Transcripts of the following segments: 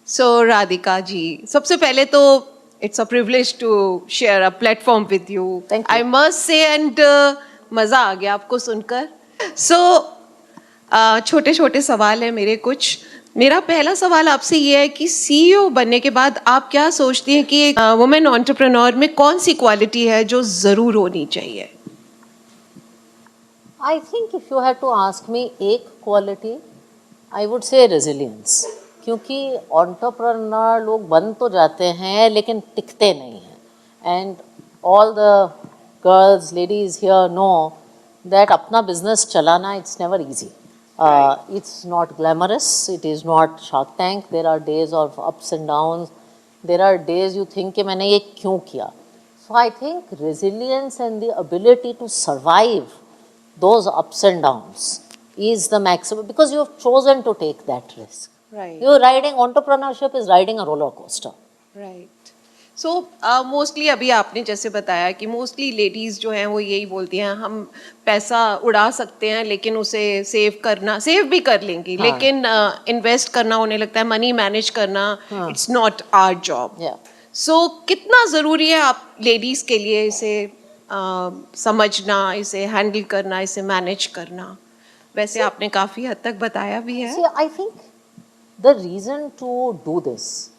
सो राधिका जी, सबसे पहले तो it's a privilege to share a platform with you. Thank you. I must say and मज़ा आ गया आपको सुनकर. सो छोटे छोटे सवाल हैं मेरे कुछ. मेरा पहला सवाल आपसे ये है कि सीईओ बनने के बाद आप क्या सोचती हैं कि एक वुमेन एंटरप्रेन्योर में कौन सी क्वालिटी है जो ज़रूर होनी चाहिए? I think if you had to ask me एक quality, I would say resilience. क्योंकि entrepreneur लोग बन तो जाते हैं लेकिन टिकते नहीं हैं. And all the girls, ladies here know that अपना business चलाना it's never easy. It's not glamorous. It is not Shark Tank. There are days of ups and downs. There are days you think कि मैंने ये क्यों किया. So I think resilience and the ability to survive those ups and downs is the maximum because you have chosen to take that risk. Right. You're riding, entrepreneurship is riding a roller coaster. Right. So mostly अभी आपने जैसे बताया कि mostly ladies जो हैं वो यही बोलती हैं हम पैसा उड़ा सकते हैं लेकिन उसे सेव भी कर लेंगी, लेकिन इन्वेस्ट करना उन्हें लगता है मनी मैनेज करना it's not our job. Yeah. So कितना ज़रूरी है आप लेडीज़ के लिए इसे समझना, इसे हैंडल करना, इसे मैनेज करना? वैसे आपने काफ़ी हद तक बताया भी है. See, I think the reason to do this,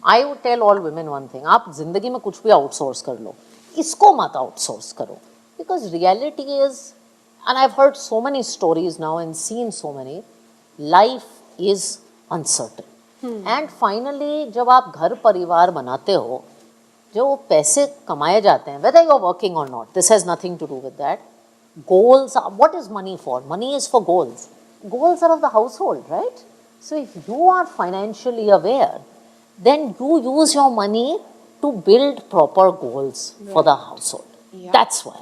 I would tell all women one thing, आप जिंदगी में कुछ भी आउटसोर्स कर लो, इसको मत आउटसोर्स करो. Because reality is, and I've heard so many stories now and seen so many, life is uncertain. And finally, जब आप घर परिवार बनाते हो, जो पैसे कमाए जाते हैं, whether you're working or not, this has nothing to do with that. Goals are, what is money for? Money is for goals. Goals are of the household, right? So if you are financially aware, then you use your money to build proper goals for the household. Yeah. That's why.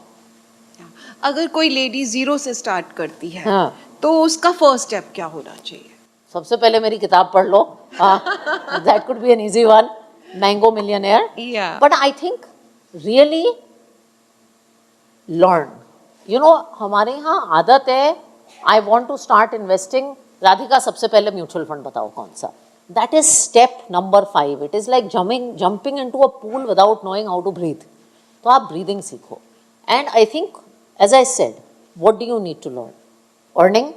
अगर कोई lady zero से start करती है हाँ. तो उसका first step क्या होना चाहिए? सबसे पहले मेरी किताब पढ़ लो. That could be an easy one. Mango Millionaire. Yeah. But I think really learn. You know, हमारे यहाँ आदत है, I want to start investing. Radhika सबसे पहले म्यूचुअल फंड बताओ कौन सा. That is step number 5. It is like jumping into a pool without knowing how to breathe. तो आप breathing सीखो. And I think, as I said, what do you need to learn? Earning,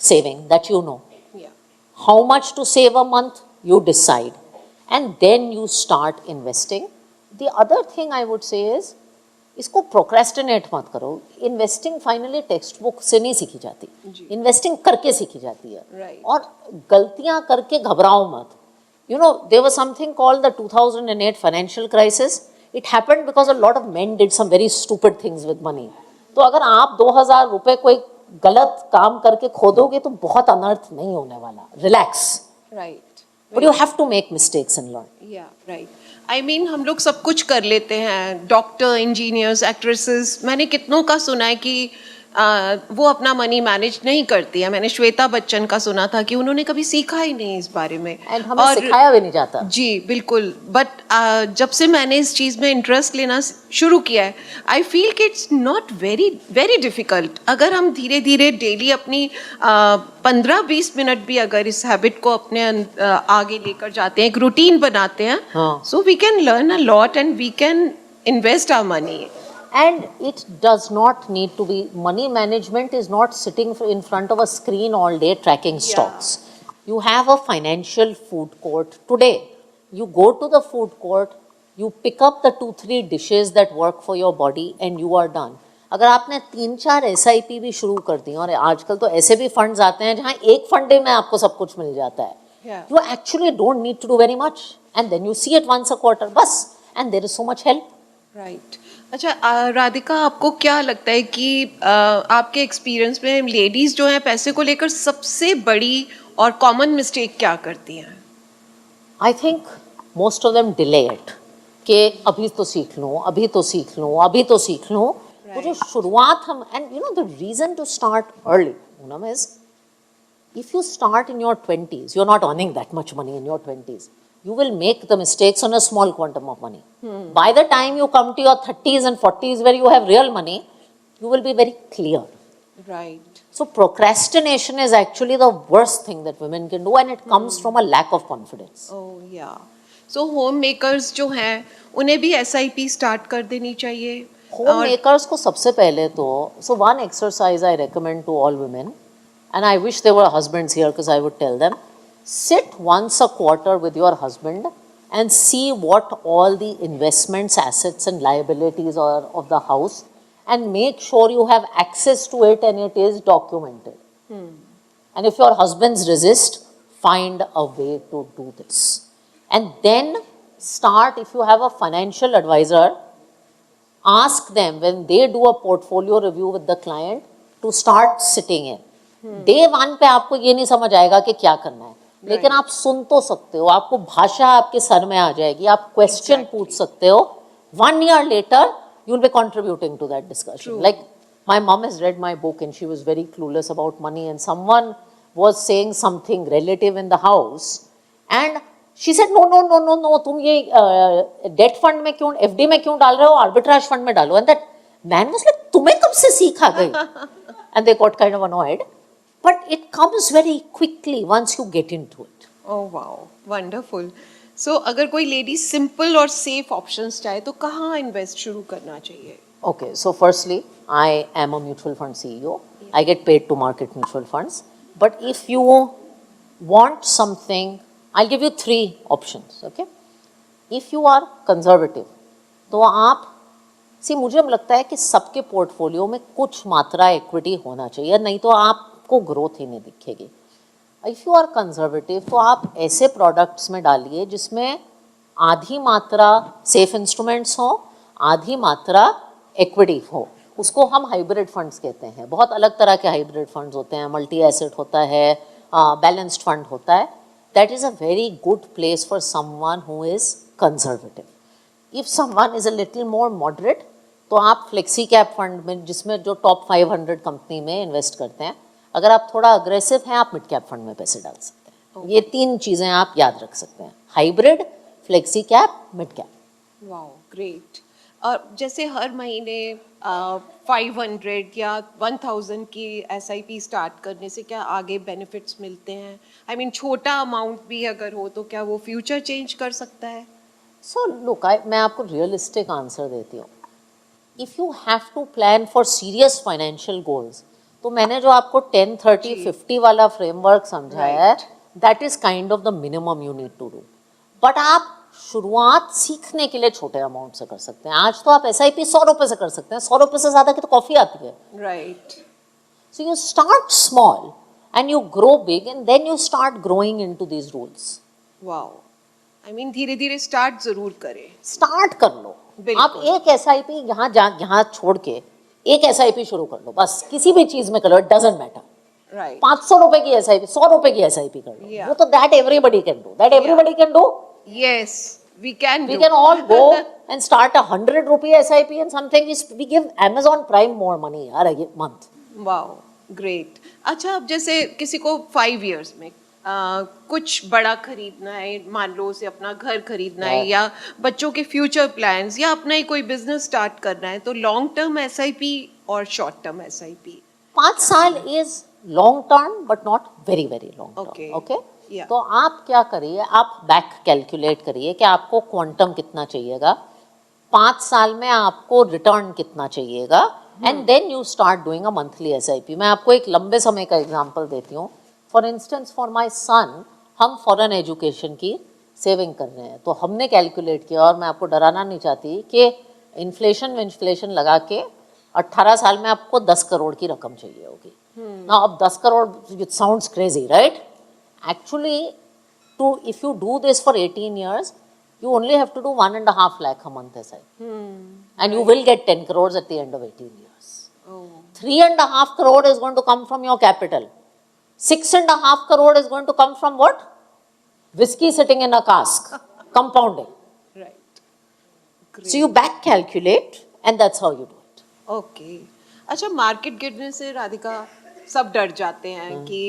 saving, that you know. Yeah. How much to save a month, you decide. And then you start investing. The other thing I would say is, इसको procrastinate मत करो. Investing finally text book से नहीं सीखी जाती, investing करके सीखी जाती है. Right. और गलतियां करके घबराओ मत. You know, there was something called the 2008 financial crisis. It happened because a lot of men did some very stupid things with money. तो अगर आप 2000 रुपए कोई गलत काम करके खोदोगे तो बहुत अनर्थ नहीं होने वाला. Relax. Right. But you have to make mistakes and learn. Yeah right. I mean हम लोग सब कुछ कर लेते हैं, डॉक्टर, इंजीनियर्स, एक्ट्रेसेस. मैंने कितनों का सुना है कि वो अपना मनी मैनेज नहीं करती है. मैंने श्वेता बच्चन का सुना था कि उन्होंने कभी सीखा ही नहीं इस बारे में. एंड हमें सिखाया भी नहीं जाता. जी बिल्कुल. बट जब से मैंने इस चीज़ में इंटरेस्ट लेना शुरू किया है, आई फील कि it's not very very difficult. अगर हम धीरे धीरे डेली अपनी 15-20 मिनट भी अगर इस हैबिट को अपने आगे लेकर जाते हैं, एक रूटीन बनाते हैं, so we can learn a lot and we can invest our money. And it does not need to be, money management is not sitting in front of a screen all day tracking stocks. You have a financial food court today. You go to the food court, you pick up the 2-3 dishes that work for your body and you are done. अगर आपने 3-4 SIP भी शुरू कर दी, और आजकल तो ऐसे भी फंड्स आते हैं जहाँ एक फंडे में आपको सब कुछ मिल जाता है. You actually don't need to do very much and then you see it once a quarter, बस, and there is so much help. Right. अच्छा राधिका, आपको क्या लगता है कि आपके एक्सपीरियंस में लेडीज़ जो हैं पैसे को लेकर सबसे बड़ी और कॉमन मिस्टेक क्या करती हैं? I think most of them delay it. कि अभी तो सीख लूँ, अभी तो सीख लूँ, अभी तो सीख लूँ. वो जो शुरुआत हम, and you know the reason to start early, Poonam, is if you start in your 20s, you are not earning that much money in your 20s. You will make the mistakes on a small quantum of money. By the time you come to your 30s and 40s where you have real money, you will be very clear. Right. So procrastination is actually the worst thing that women can do, and it comes from a lack of confidence. Oh yeah. So home makers जो हैं उन्हें भी SIP start कर देनी चाहिए. Home और makers को सबसे पहले तो, so one exercise I recommend to all women, and I wish there were husbands here because I would tell them, sit once a quarter with your husband and see what all the investments, assets and liabilities are of the house, and make sure you have access to it and it is documented. And if your husbands resist, find a way to do this. And then start, if you have a financial advisor, ask them when they do a portfolio review with the client to start sitting in. Day one पे आपको ये नहीं समझ आएगा कि क्या करना है, लेकिन आप सुन तो सकते हो, आपको भाषा आपके सर में आ जाएगी, आप क्वेश्चन पूछ सकते हो. 1 year later, you will be contributing to that discussion. Like my mom has read my book and she was very clueless about money, and someone was saying something relative in the house and she said no, तुम ये date fund में क्यों, FD में क्यों डाल रहे हो, arbitrage fund में डालो. And that man was like, तुम्हें कब से सीख आ गई? And they got kind of annoyed, but it comes very quickly once you get into it. Oh wow, wonderful. So अगर कोई लेडी सिंपल और सेफ ऑप्शंस चाहे तो कहाँ इन्वेस्ट शुरू करना चाहिए? Okay, so firstly, I am a mutual fund CEO. I get paid to market mutual funds. But if you want something, I'll give you 3 options, okay? If you are conservative, तो आप, सी मुझे लगता है कि सबके पोर्टफोलियो में कुछ मात्रा इक्विटी होना चाहिए, नहीं तो आपको ग्रोथ ही नहीं दिखेगी. इफ़ यू आर कंजर्वेटिव तो आप ऐसे प्रोडक्ट्स में डालिए जिसमें आधी मात्रा सेफ इंस्ट्रूमेंट्स हो, आधी मात्रा इक्विटी हो. उसको हम हाइब्रिड फंड्स कहते हैं. बहुत अलग तरह के हाइब्रिड फंड्स होते हैं, मल्टी एसेट होता है, बैलेंस्ड फंड होता है. That is a very good place for someone who is conservative. If someone is a little more moderate तो आप फ्लेक्सी कैप फंड में, जिसमें जो टॉप 500 कंपनी में इन्वेस्ट करते हैं, अगर आप थोड़ा अग्रेसिव हैं आप मिड कैप फंड में पैसे डाल सकते हैं. ये 3 चीज़ें आप याद रख सकते हैं: hybrid, flexi cap, mid cap. Wow, great. और जैसे हर महीने 500 या 1000 की SIP स्टार्ट करने से क्या आगे बेनिफिट्स मिलते हैं? आई मीन छोटा अमाउंट भी अगर हो तो क्या वो फ्यूचर चेंज कर सकता है? सो लुक, मैं आपको रियलिस्टिक आंसर देती हूँ. If you have to plan for serious financial goals, तो मैंने जो आपको 10, 30, 50 वाला फ्रेमवर्क समझाया है, that is kind of the minimum you need to do. But आप शुरुआत सीखने के लिए छोटे अमाउंट से कर सकते हैं. आज तो आप SIP 100 रुपये से कर सकते हैं. 100 रुपये से ज़्यादा की तो कॉफ़ी आती है. Right. So you start small and you grow big and then you start growing into these rules. Wow, I mean धीरे धीरे स्टार्ट जरूर करें. स्टार्ट कर लो. आप एक SIP यहाँ छोड़ के एक SIP शुरू कर लो, बस किसी भी चीज में कर लो, इट डजंट मैटर. राइट. 500 रुपए की SIP, 100 रुपए की SIP कर लो. Yeah. वो तो that everybody can do. That everybody can do. Yes, we can We do. can all go and start 100 rupee SIP and something is, we give Amazon Prime more money यार a month. Wow, great. अच्छा, अब जैसे किसी को 5 years में कुछ बड़ा खरीदना है, मान लो उसे अपना घर खरीदना है या बच्चों के फ्यूचर प्लान्स या अपना ही कोई बिजनेस स्टार्ट करना है, तो लॉन्ग टर्म SIP और शॉर्ट टर्म SIP? 5 साल is long term but not very very long term. Okay, तो आप क्या करिए, आप बैक कैलकुलेट करिए कि आपको क्वांटम कितना चाहिएगा, 5 साल में आपको रिटर्न कितना चाहिएगा, and then you start doing a monthly SIP. मैं आपको एक लंबे समय का एग्जांपल देती हूँ. For instance, for my son, हम फॉरेन एजुकेशन की सेविंग कर रहे हैं, तो हमने कैलकुलेट किया, और मैं आपको डराना नहीं चाहती, कि इन्फ्लेशन लगा के 18 साल में आपको 10 करोड़ की रकम चाहिए होगी. ना अब 10 crore, it sounds crazy right? Actually, if you do this for 18 years, you only have to do 1.5 lakh a month SIP. And you will get 10 crores at the end of 18 years. 3.5 crore is going to come from your capital. 6.5 crore is going to come from what? Whiskey sitting in a cask. Compounding. Right. So you back calculate and that's how you do it. Okay. अच्छा, market गिरने से राधिका सब डर जाते हैं कि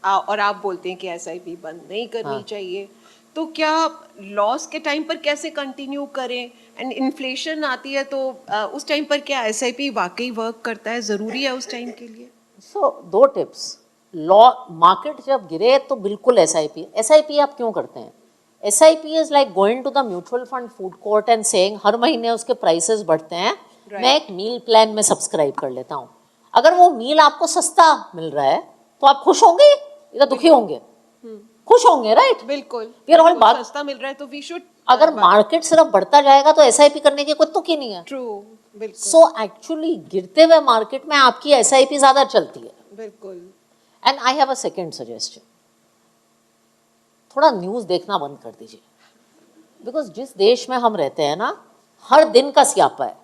और आप बोलते हैं कि एसआईपी बंद नहीं करनी चाहिए, तो क्या लॉस के टाइम पर कैसे कंटिन्यू करें? एंड इन्फ्लेशन आती है तो उस टाइम पर क्या एसआईपी वाकई वर्क करता है, ज़रूरी है उस टाइम के लिए? सो दो टिप्स। लॉ मार्केट जब गिरे तो बिल्कुल एसआईपी आप क्यों करते हैं? SIP is like going to the mutual fund food court and saying हर महीने उसके प्राइसेस बढ़ते हैं, मैं एक मील प्लान में सब्सक्राइब कर लेता हूँ। अगर वो मील आपको सस्ता मिल रहा है तो आप खुश होंगे या दुखी होंगे? खुश होंगे, राइट? बिल्कुल, We are all बिल्कुल, बात सस्ता मिल रहा है तो वी शुड। अगर मार्केट सिर्फ बढ़ता जाएगा तो एसआईपी करने की कोई तुक ही नहीं है। ट्रू, बिल्कुल। सो एक्चुअली गिरते हुए मार्केट में आपकी एसआईपी ज्यादा चलती है। बिल्कुल। And I have a second suggestion, थोड़ा न्यूज देखना बंद कर दीजिए, बिकॉज जिस देश में हम रहते हैं ना, हर दिन का स्यापा है,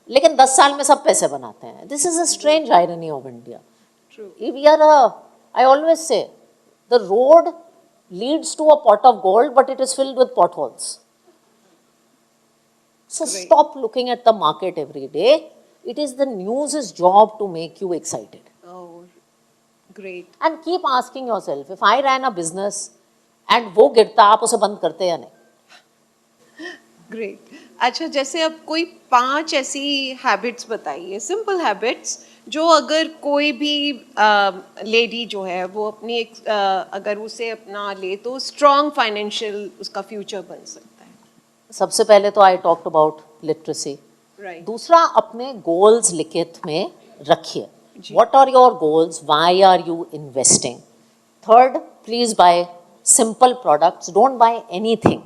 लेकिन 10 साल में सब पैसे बनाते हैं। This is a strange irony of India. True. We are I always say the road leads to a pot of gold, but it is filled with potholes. So Great. stop looking at the market every day. It is the news's job to make you excited. Oh, great. And keep asking yourself, if I ran a business and वो गिरता, आप उसे बंद करते या नहीं? Great. अच्छा, जैसे अब कोई 5 ऐसी हैबिट्स बताइए, सिंपल हैबिट्स, जो अगर कोई भी लेडी जो है वो अपनी अगर उसे अपना ले तो स्ट्रॉन्ग फाइनेंशियल उसका फ्यूचर बन सकता है। सबसे पहले तो I talked about literacy. Right. दूसरा, अपने गोल्स लिखित में रखिए। जी। What are your goals? Why are you investing? Third, please buy simple products. Don't buy anything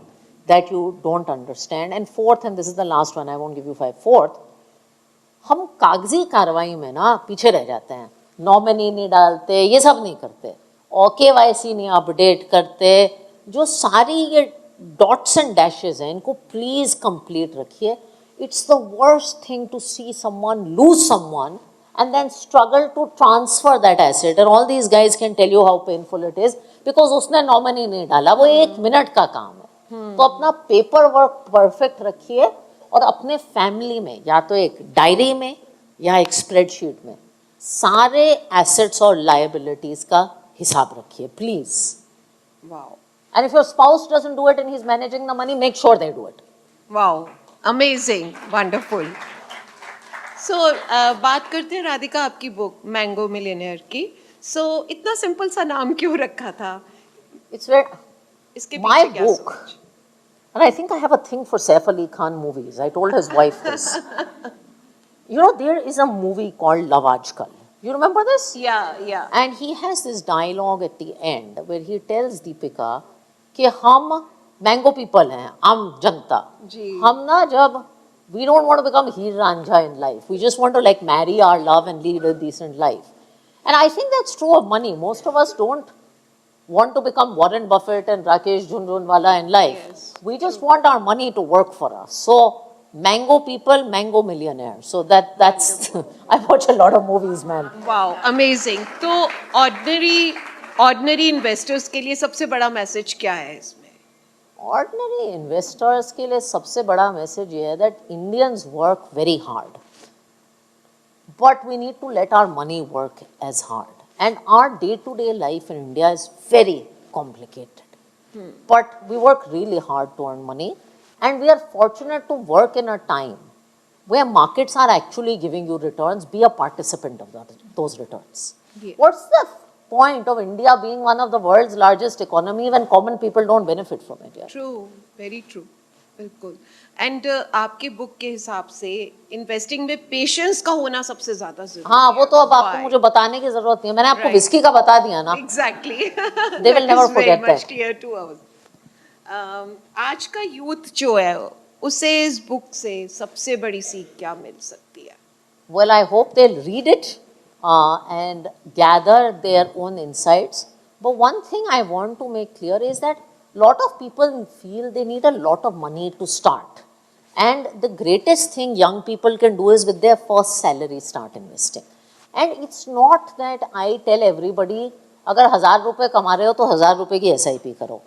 that you don't understand. And fourth, and this is the last one, I won't give you five. Fourth, हम कागजी कार्रवाई में ना पीछे रह जाते हैं, nominee नहीं डालते, ये सब नहीं करते, और केवाईसी नहीं अपडेट करते। जो सारी ये डॉट्स एंड डैशेस हैं, इनको प्लीज कंप्लीट रखिए। It's the worst thing to see someone lose someone and then struggle to transfer that asset, and all these guys can tell you how painful it is because उसने nominee नहीं डाला। वो 1 minute का काम है। तो अपना पेपर वर्क परफेक्ट रखिए, और अपने फैमिली में या तो एक डायरी में या एक स्प्रेडशीट में सारे एसेट्स और लायबिलिटीज का हिसाब रखिए, please. Wow. And if your spouse doesn't do it and he is managing the money, make sure they do it. Wow, amazing, wonderful. So बात करते हैं राधिका आपकी बुक मैंगो मिलियनेयर की। सो इतना सिंपल सा नाम क्यों रखा था? इट्स वेरी इसके my पीछे क्या book, सोच? and I think I have a thing for Saif Ali Khan movies. I told his wife this. You know, there is a movie called Love Aajkal. You remember this? या And he has this dialogue at the end where he tells Deepika कि हम mango people हैं, आम जनता, जी। हम ना जब we don't want to become Heer Ranjha in life, we just want to like marry our love and lead a decent life. And I think that's true of money. Most of us don't want to become Warren Buffett and Rakesh Jhunjhunwala in life. Yes, We just want our money to work for us. So mango people, mango millionaire. So that's I watch a lot of movies, man. Wow, amazing. तो ordinary investors के लिए सबसे बड़ा message क्या है इसमें? Ordinary investors के लिए सबसे बड़ा मैसेज ये है that Indians work very hard, but we need to let our money work as hard, and our day to day life in India is very complicated, but we work really hard to earn money, and we are fortunate to work in a time where markets are actually giving you returns. Be a participant of those returns. Yeah. What's the point of India being one of the world's largest economy when common people don't benefit from it? Yeah? True, very true, बिल्कुल। And आपके book के हिसाब से investing में patience का होना सबसे ज्यादा जरूरी हाँ, है। वो तो अब आपको मुझे बताने की जरूरत नहीं है, मैंने आपको Right. विस्की का बता दिया ना। Exactly. They will never forget that. Clear to us. आज का यूथ जो है उसे इस बुक से सबसे बड़ी सीख क्या मिल सकती है? Well, I hope they'll read it and gather their own insights. But one thing I want to make clear is that lot of people feel they need a lot of money to start. And the greatest thing young people can do is with their first salary start investing. And it's not that I tell everybody, अगर 1000 रुपए कमा रहे हो तो 1000 रुपए की SIP करो.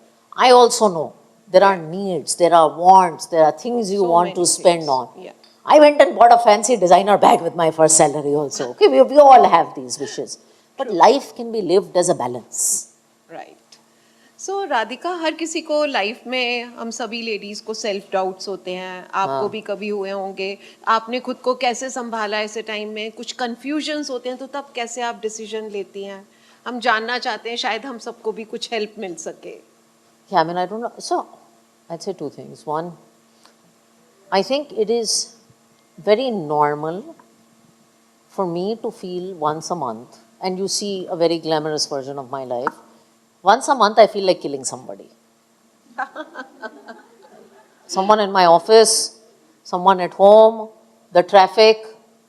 I also know there are needs, there are wants, there are things you So want to many spend things. on. Yeah. I went and bought a fancy designer bag with my first salary also. Okay, we all have these wishes. but life can be lived as a balance. Right so Radhika, हर किसी को life में, हम सभी ladies को self doubts होते हैं, आपको भी कभी हुए होंगे। आपने खुद को कैसे संभाला ऐसे टाइम में? कुछ कंफ्यूजन्स होते हैं तो तब कैसे आप डिसीजन लेती हैं? हम जानना चाहते हैं, शायद हम सबको भी कुछ हेल्प मिल सके। Yeah, I mean, I don't know. So, I'd say two things. One, I think it is very normal for me to feel once a month, and you see a very glamorous version of my life. Once a month, I feel like killing somebody. Someone in my office, someone at home, the traffic,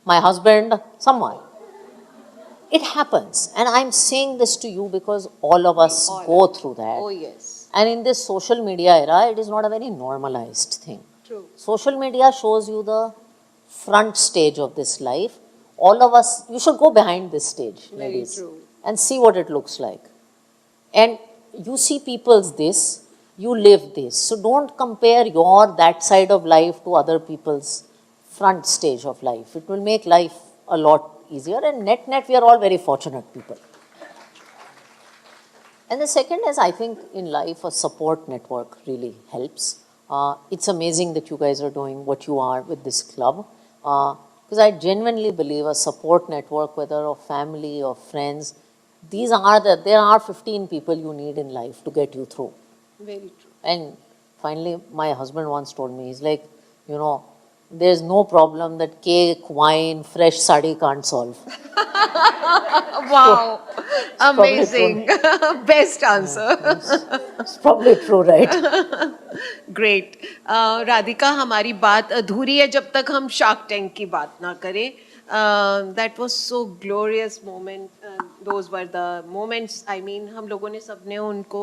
my husband, someone. It happens, and I'm saying this to you because all of us go through that. Oh yes, And in this social media era, it is not a very normalized thing. true. Social media shows you the front stage of this life. All of us, you should go behind this stage, Very ladies, true. and see what it looks like. And you see people's this, you live this. So don't compare your that side of life to other people's front stage of life. It will make life a lot easier. And net, we are all very fortunate people. And the second is, I think in life, a support network really helps. It's amazing that you guys are doing what you are with this club. Because I genuinely believe a support network, whether of family or friends, there are 15 people you need in life to get you through. Very true. And finally, my husband once told me, he's like, there's no problem that cake, wine, fresh sari can't solve. Wow, probably amazing. Best answer. It's probably true, right? Great Radhika, हमारी बात अधूरी है जब तक हम shark tank की बात ना करें। That was so glorious moment, those were the moments, I mean हम लोगों ने सबने उनको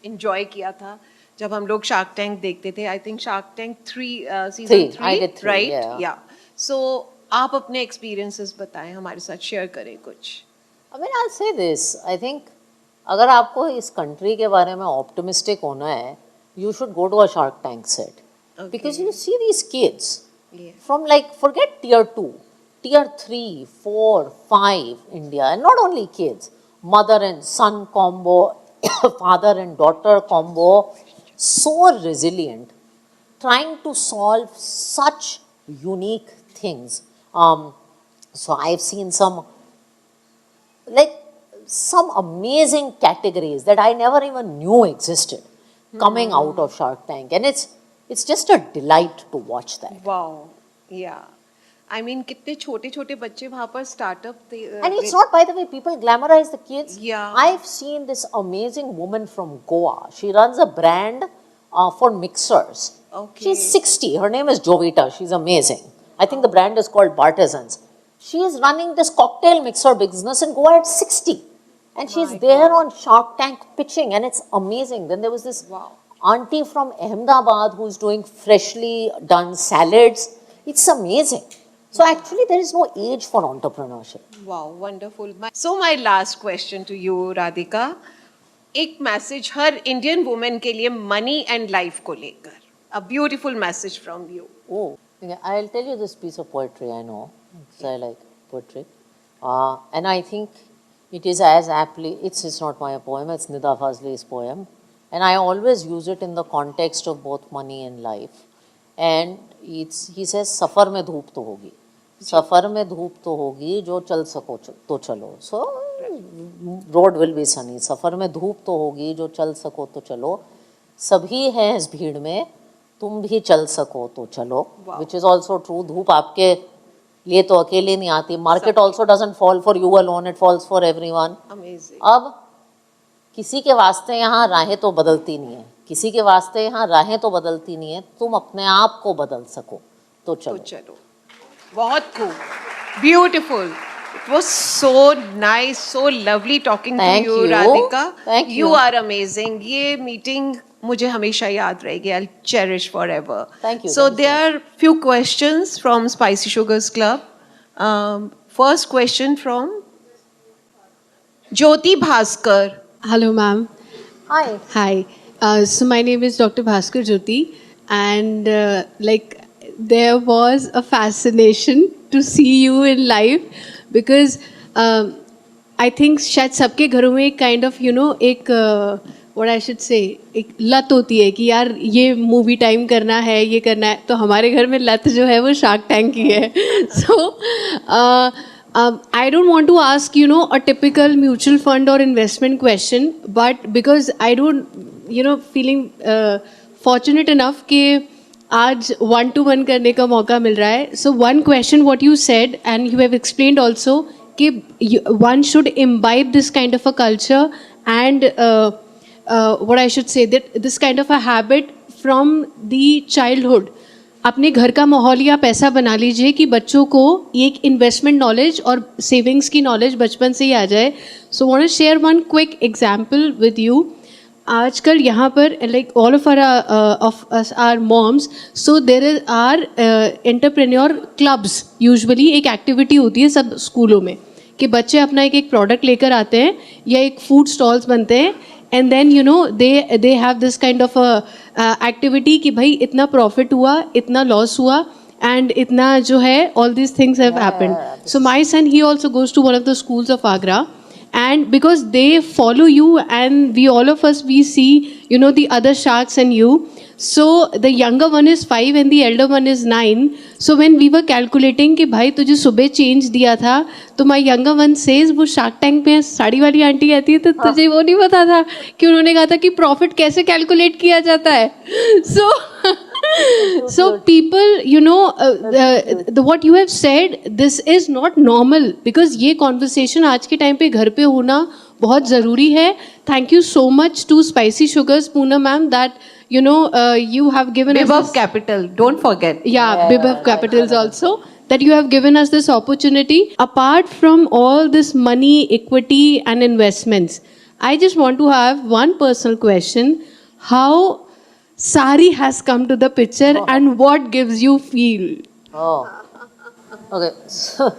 एंजॉय किया था जब हम लोग शार्क टैंक देखते थे। I think shark tank 3 season 3, I did 3, right? yeah. या सो आप अपने एक्सपीरियंसेस बताएं, हमारे साथ शेयर करें कुछ। I mean, I'll say this. I think अगर आपको इस कंट्री के बारे में ऑप्टिमिस्टिक होना है, you should go to a Shark Tank set. Okay. Because you see these kids Yeah. from forget tier 2, tier 3, 4, 5 India, and not only kids, mother and son combo, father and daughter combo, so resilient, trying to solve such unique things. So I've seen some amazing categories that I never even knew existed coming out of Shark Tank, and it's just a delight to watch that. Wow, या I mean कितने छोटे छोटे बच्चे वहाँ पर startup. And it's not, by the way, people glamorize the kids. Yeah. I've seen this amazing woman from Goa. She runs a brand for mixers. Okay. She's 60. Her name is Jovita. She's amazing. I think the brand is called Bartizans. She is running this cocktail mixer business in Goa at 60. And she's there on Shark Tank pitching, and it's amazing. Then there was this Wow. auntie from Ahmedabad who's doing freshly done salads. It's amazing. So actually, there is no age for entrepreneurship. Wow, wonderful. So my last question to you Radhika, एक message हर Indian women के लिए money and life को लेकर, a beautiful message from you. Oh, yeah, I'll tell you this piece of poetry I know, because I like poetry. And I think it is as aptly, it's not my poem, it's Nida Fazli's poem. And I always use it in the context of both money and life. And he says, सफ़र में धूप तो होगी, सफ़र में धूप तो होगी, जो चल सको तो चलो. So, road will be sunny. सफ़र में धूप तो होगी, जो चल सको तो चलो. सभी हैं इस भीड़ में, तुम भी चल सको तो चलो. Which is also true. धूप आपके लिए तो अकेले नहीं आती. Market also doesn't fall for you alone, it falls for everyone. Amazing. अब किसी के वास्ते यहाँ राहें तो बदलती नहीं है, किसी के वास्ते यहाँ राहें तो बदलती नहीं है, तुम अपने आप को बदल सको तो चलो. तो चलो, बहुत खूब, beautiful. It was so nice, so lovely talking Thank to you, you. Radhika. Thank You you. are amazing. ये मीटिंग मुझे हमेशा याद रहेगी. I'll cherish forever. Thank you. So Thank you there are few questions from Spicy Sugars Club. First question from Jyoti Bhaskar. Hello, ma'am. Hi. Hi. So my name is Dr. Bhaskar Jyoti, and there was a fascination to see you in live because I think शायद सबके घरों में एक kind of एक what I should say एक लत होती है कि यार ये मूवी टाइम करना है, ये करना है. तो हमारे घर में लत जो है वो शार्क टैंक की है. सो I don't want to ask, a typical mutual fund or investment question, but because I don't, feeling fortunate enough कि आज 1-to-1 करने का मौका मिल रहा है. So one question what you said and you have explained also कि one should imbibe this kind of a culture and what I should say that this kind of a habit from the childhood. अपने घर का माहौल या पैसा बना लीजिए कि बच्चों को एक इन्वेस्टमेंट नॉलेज और सेविंग्स की नॉलेज बचपन से ही आ जाए. So want to share one quick example with you. आजकल यहाँ पर like all of us are moms, so there are entrepreneur clubs. Usually एक एक्टिविटी होती है सब स्कूलों में कि बच्चे अपना एक प्रोडक्ट लेकर आते हैं या एक फूड स्टॉल्स बनते हैं. And then they have this kind of a activity कि भाई इतना profit हुआ, इतना loss हुआ, and इतना जो है all these things have happened. So my son, he also goes to one of the schools of Agra, and because they follow you and we all of us we see the other sharks and you. So the younger one is 5 and the elder one is 9. So when we were calculating कि भाई तुझे सुबह change दिया था, तो my younger one says वो Shark Tank में साड़ी वाली आंटी आती है तो तुझे वो नहीं पता था कि उन्होंने कहा था कि profit कैसे calculate किया जाता है. So people, the what you have said, this is not normal because ये conversation आज के time पे घर पे होना बहुत ज़रूरी है. Thank you so much to Spicy Sugars, Poonam ma'am, that you have given us Bibhup Capital, don't forget. yeah, Bibhup Capitals also, that you have given us this opportunity. Apart from all this money, equity and investments, I just want to have one personal question. How sari has come to the picture and what gives you feel? Oh, okay. So,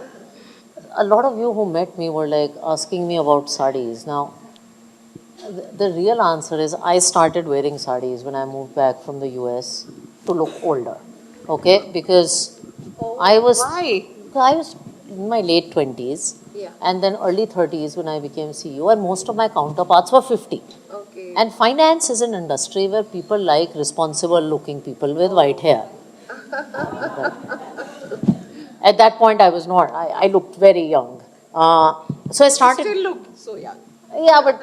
a lot of you who met me were like asking me about sarees. Now, the real answer is I started wearing sarees when I moved back from the US to look older. Okay, because I was in my late 20s and then early 30s when I became CEO, and most of my counterparts were 50. Okay. And finance is an industry where people like responsible looking people with white hair. At that point I was not. I looked very young. So I started. Still look so young. Yeah, but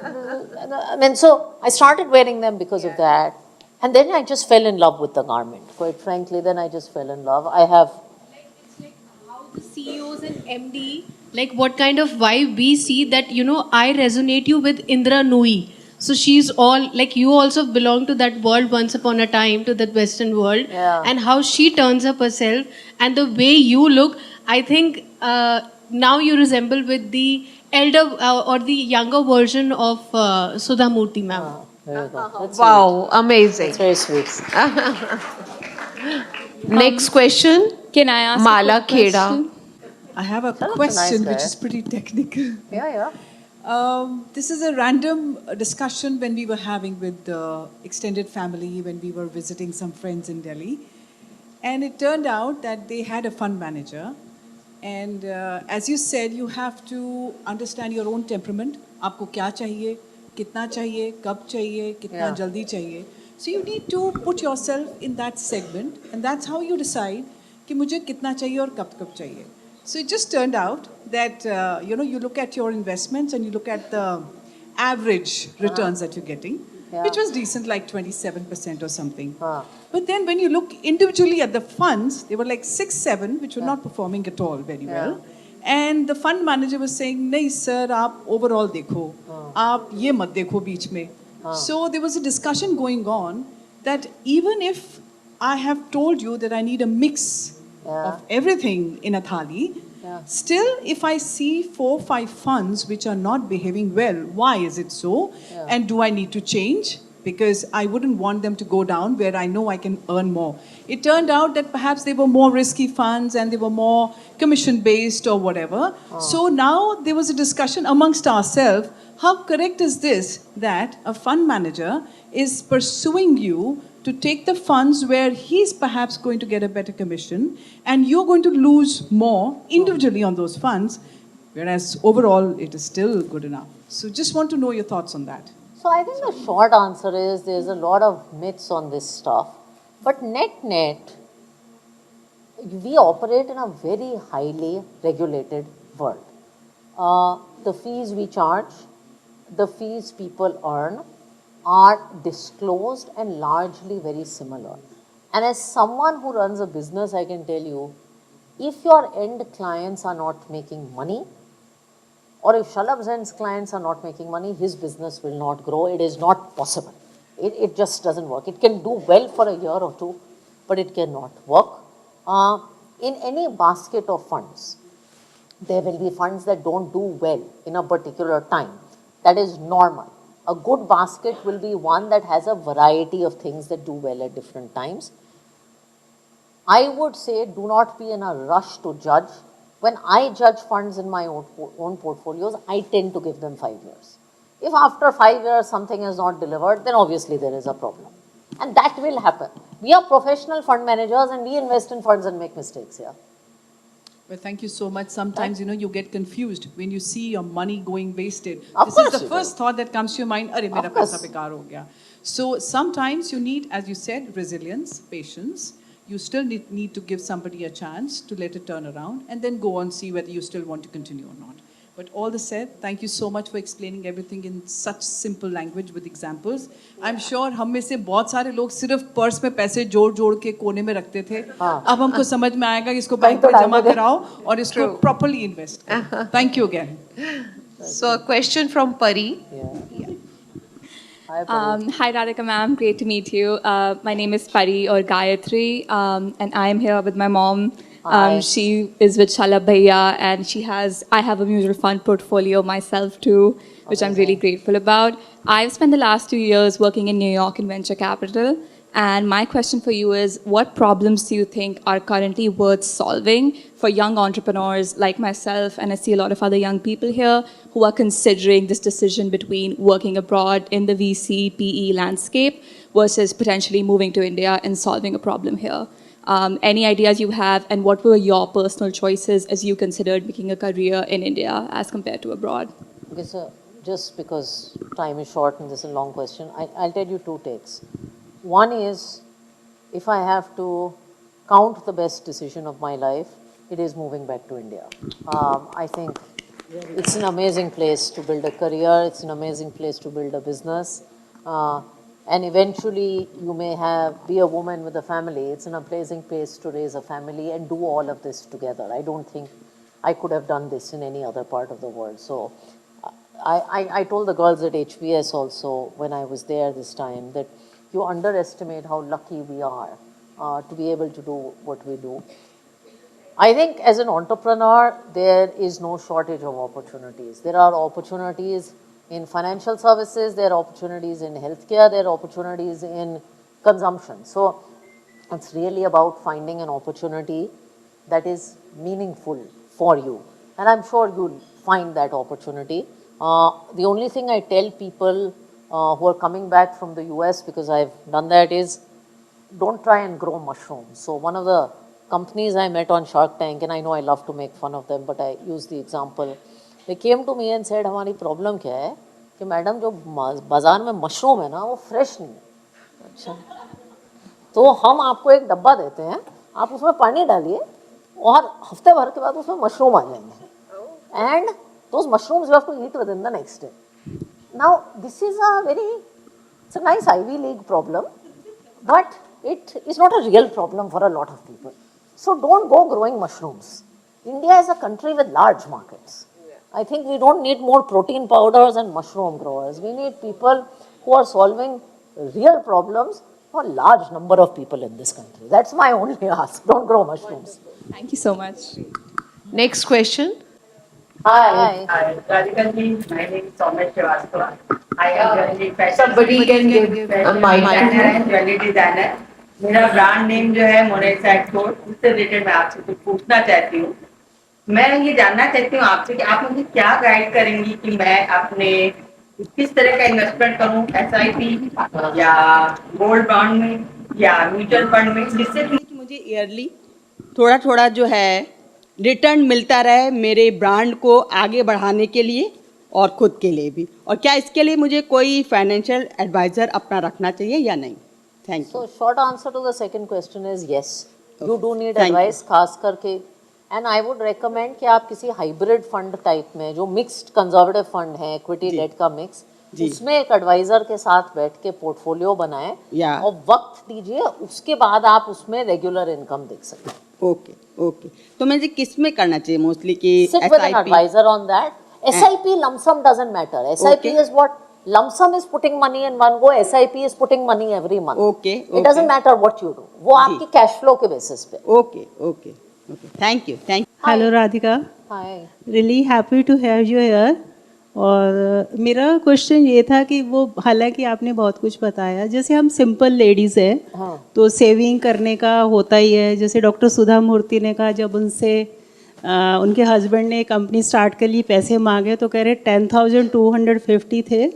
I mean, so I started wearing them because of that. And then I just fell in love with the garment. Quite frankly, then I just fell in love. I have. It's like how the CEOs and MD, like what kind of vibe we see that, I resonate you with Indra Nooyi. So she's all, like you also belong to that world once upon a time, to that Western world. Yeah. And how she turns up herself and the way you look, I think now you resemble with the elder or the younger version of Sudha Murthy ma'am. There you go. That's Wow, amazing. sweet. That's very sweet. Next question. Can I ask Mala a quick Kheda. question? I have a That's a question nice which guy. is pretty technical. Yeah. This is a random discussion when we were having with the extended family when we were visiting some friends in Delhi. And it turned out that they had a fund manager. And as you said, you have to understand your own temperament. आपको क्या चाहिए, कितना चाहिए, कब चाहिए, कितना Yeah. जल्दी चाहिए. So you need to put yourself in that segment, and that's how you decide कि मुझे कितना चाहिए और कब चाहिए. So it just turned out that you look at your investments and you look at the average returns that you're getting, which was decent, like 27% or something. But then when you look individually at the funds, they were like 6-7, which were not performing at all very well. And the fund manager was saying, "नहीं sir, आप overall देखो, आप ये मत देखो बीच में." So there was a discussion going on that even if I have told you that I need a mix of everything in a thali, still if I see 4-5 funds which are not behaving well, why is it so? And do I need to change? Because I wouldn't want them to go down where I know I can earn more. It turned out that perhaps they were more risky funds and they were more commission based or whatever. So now there was a discussion amongst ourselves, how correct is this that a fund manager is pursuing you to take the funds where he's perhaps going to get a better commission and you're going to lose more individually on those funds whereas overall it is still good enough. So just want to know your thoughts on that. So I think the short answer is there's a lot of myths on this stuff, but net, we operate in a very highly regulated world. The fees we charge, the fees people earn are disclosed and largely very similar. And as someone who runs a business, I can tell you, if your end clients are not making money, or if Shalabh Zain's clients are not making money, his business will not grow. It is not possible. It just doesn't work. It can do well for a year or two, but it cannot work. In any basket of funds, there will be funds that don't do well in a particular time. That is normal. A good basket will be one that has a variety of things that do well at different times. I would say do not be in a rush to judge. When I judge funds in my own portfolios, I tend to give them 5 years. If after 5 years something is not delivered, then obviously there is a problem. And that will happen. We are professional fund managers and we invest in funds and make mistakes here. Well, thank you so much. Sometimes, you get confused when you see your money going wasted. Of This course is the you first thought that comes to your mind, "Arey, mera Of course. paisa bekar ho gaya." So sometimes you need, as you said, resilience, patience. You still need to give somebody a chance to let it turn around and then go on, see whether you still want to continue or not. But all this said, thank you so much for explaining everything in such simple language with examples. I'm sure हम में से बहुत सारे लोग सिर्फ purse में पैसे जोड़ के कोने में रखते थे. अब हमको समझ में आएगा कि इसको बैंक में जमा कराओ और इसको properly invest करो. Thank you again. So a question from Pari. Hi Radhika ma'am, great to meet you. My name is Pari or Gayatri, and I am here with my mom. Hi. She is with Shalabh Bhaiya, and I have a mutual fund portfolio myself too, which I'm really grateful about. I've spent the last 2 years working in New York in venture capital. And my question for you is, what problems do you think are currently worth solving for young entrepreneurs like myself, and I see a lot of other young people here who are considering this decision between working abroad in the VC, PE landscape versus potentially moving to India and solving a problem here? Any ideas you have, and what were your personal choices as you considered making a career in India as compared to abroad? Okay, so just because time is short and this is a long question, I'll tell you 2 takes. One is, if I have to count the best decision of my life, it is moving back to India. I think it's an amazing place to build a career, it's an amazing place to build a business, and eventually you may be a woman with a family. It's an amazing place to raise a family and do all of this together. I don't think I could have done this in any other part of the world. So I told the girls at HBS also when I was there this time that you underestimate how lucky we are to be able to do what we do. I think as an entrepreneur, there is no shortage of opportunities. There are opportunities in financial services, there are opportunities in healthcare, there are opportunities in consumption. So it's really about finding an opportunity that is meaningful for you. And I'm sure you'll find that opportunity. The only thing I tell people who are coming back from the US, because I've done that, is don't try and grow mushrooms. So one of the companies I met on Shark Tank, and I know I love to make fun of them, but I use the example. They came to me and said, हमारी problem क्या है कि madam जो बाजार में mushroom है ना वो फ्रेश नहीं है. अच्छा, तो हम आपको एक डब्बा देते हैं, आप उसमें पानी डालिए और हफ्ते भर के बाद उसमें मशरूम आ जाएंगे. And those mushrooms you have to eat within the next day. Now, this is it's a nice Ivy League problem, but it is not a real problem for a lot of people. So don't go growing mushrooms. India is a country with large markets. I think we don't need more protein powders and mushroom growers. We need people who are solving real problems for a large number of people in this country. That's my only ask. Don't grow mushrooms. Thank you so much. Next question. Hi. Hi, Radhika ji, my name is Soumya Srivastava. I am jewelry fashion Somebody can give a mic. designer and jewelry designer. मेरा brand name जो है मोनेसा export, उससे related मैं आपसे कुछ पूछना चाहती हूँ. मैं ये जानना चाहती हूँ आपसे कि आप मुझे क्या गाइड करेंगी कि मैं अपने किस तरह का इन्वेस्टमेंट करूँ, SIP या गोल्ड बॉन्ड में या म्यूचुअल फंड में, जिससे कि मुझे ईयरली थोड़ा थोड़ा जो है रिटर्न मिलता रहे मेरे ब्रांड को आगे बढ़ाने के लिए और खुद के लिए भी। और क्या इसके लिए मुझे कोई फाइनेंशियल एडवाइज़र अपना रखना चाहिए या नहीं? Thank you. So short answer to the second question is yes. You do need Thank you. advice खास करके, and I would recommend कि आप किसी हाइब्रिड फंड टाइप में जो मिक्स्ड कंजर्वेटिव फंड है, इक्विटी डेट का मिक्स, जी। उसमें एक एडवाइजर के साथ बैठ के पोर्टफोलियो बनाएं या। और वक्त दीजिए, उसके बाद आप उसमें रेगुलर इनकम देख सकते हैं। ओके ओके, तो मुझे किस में करना चाहिए मोस्टली कि Sit with an advisor on that. SIP lump sum doesn't matter. SIP Okay. is what lump sum is putting money in one go. SIP is putting money every month. Okay, It doesn't okay. matter what you do. वो आपकी cash flow के basis पे। Okay okay okay, thank you thank hello Radhika, Hi. Really happy to have you here. और मेरा question ये था कि वो, हालांकि आपने बहुत कुछ बताया, जैसे हम सिंपल लेडीज़ हैं हाँ। तो सेविंग करने का होता ही है। जैसे डॉक्टर सुधा मूर्ति ने कहा, जब उनसे उनके हस्बैंड ने कंपनी स्टार्ट के लिए पैसे मांगे तो कह रहे 10,250 थे,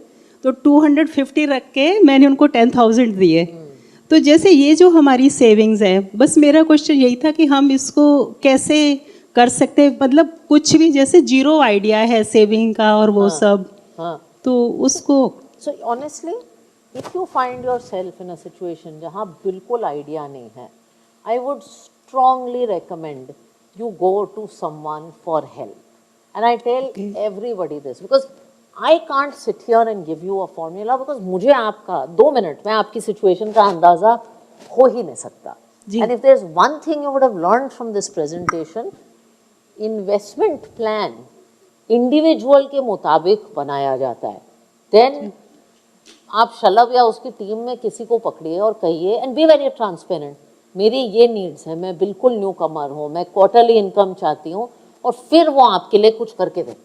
तो 250 रख के मैंने उनको 10,000 दिए। तो जैसे ये जो हमारी सेविंग्स है, बस मेरा क्वेश्चन यही था कि हम इसको कैसे कर सकते हैं, मतलब कुछ भी जैसे जीरो आइडिया है सेविंग का और वो सब, हाँ। तो उसको So honestly, if you find yourself in a situation जहाँ बिल्कुल आइडिया नहीं है, I would strongly recommend you go to someone for help. And I tell everybody this because I can't sit here and give you a formula because मुझे आपका 2 minute में आपकी situation का अंदाजा हो ही नहीं सकता। जी। And if there's one thing you would have learned from this presentation, investment plan individual के मुताबिक बनाया जाता है। देन आप शलभ या उसकी टीम में किसी को पकड़िए और कहिए, एंड बी वेरी ट्रांसपेरेंट, मेरी ये नीड्स है, मैं बिल्कुल न्यू कमर हूँ, मैं क्वार्टरली इनकम चाहती हूँ, और फिर वो आपके लिए कुछ करके दे।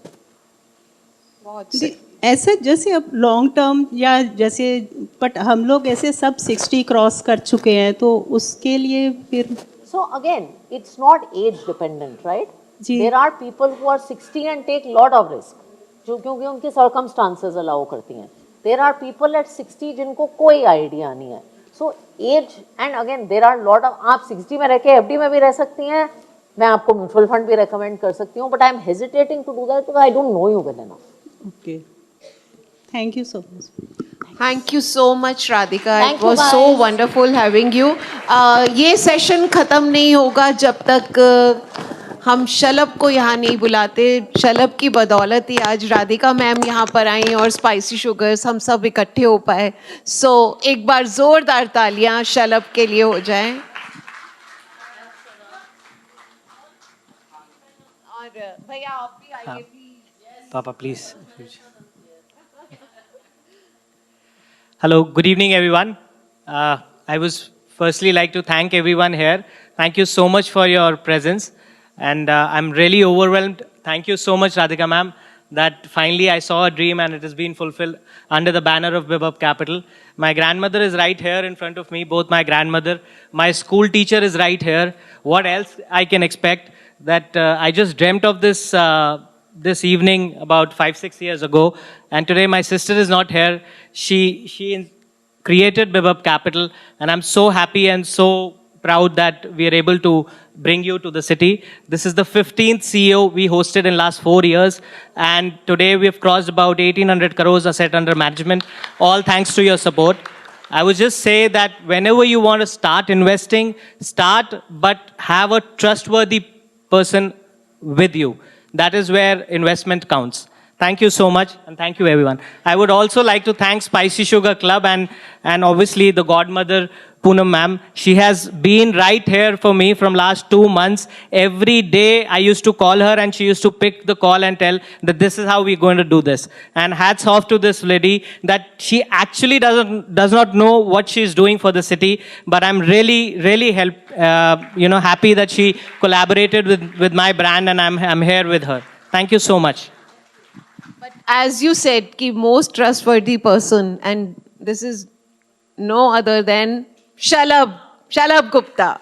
ऐसे जैसे अब लॉन्ग टर्म या जैसे, बट हम लोग ऐसे सब 60 क्रॉस कर चुके हैं, तो उसके लिए फिर so again it's not age dependent, right? जी। There are people who are 60 and take lot of risk, जो क्योंकि उनकी सर्कमस्टांसेस अलाउ करती हैं। देयर आर पीपल एट 60 जिनको कोई आइडिया नहीं है। So age, and again there are lot of, आप 60 में रह के एफडी में भी रह सकती हैं, मैं आपको म्यूचुअल फंड भी रेकमेंड कर सकती हूँ, but I am hesitating to do that because I don't know you well enough. Okay, thank you so much. Thank you so much, Radhika. Thank It you, was so guys. wonderful having you. ये session खत्म नहीं होगा जब तक हम शलभ को यहाँ नहीं बुलाते। शलभ की बदौलत ही आज राधिका मैम यहाँ पर आई और स्पाइसी शुगर्स हम सब इकट्ठे हो पाए। सो एक बार जोरदार तालियां शलभ के लिए हो जाएं। और भैया आप भी आइए please. Papa, please. Hello, good evening, everyone. I was firstly like to thank everyone here. Thank you so much for your presence, and I'm really overwhelmed. Thank you so much, Radhika ma'am, that finally I saw a dream and it has been fulfilled under the banner of Bibab Capital. My grandmother is right here in front of me, both my grandmother, my school teacher is right here. What else I can expect? That I just dreamt of this this evening about 5-6 years ago, and today my sister is not here. She created Bibab Capital, and I'm so happy and so proud that we are able to bring you to the city. This is the 15th CEO we hosted in last 4 years, and today we have crossed about 1800 crores asset under management, all thanks to your support. I would just say that whenever you want to start investing, start, but have a trustworthy person with you. That is where investment counts. Thank you so much, and thank you everyone. I would also like to thank Spicy Sugar Club and obviously the godmother Poonam ma'am. She has been right here for me from last 2 months. Every day I used to call her and she used to pick the call and tell that this is how we're going to do this. And hats off to this lady that she actually does not know what she's doing for the city. But I'm really happy that she collaborated with my brand, and I'm here with her. Thank you so much. But as you said, ki most trustworthy person, and this is no other than Shalabh Gupta.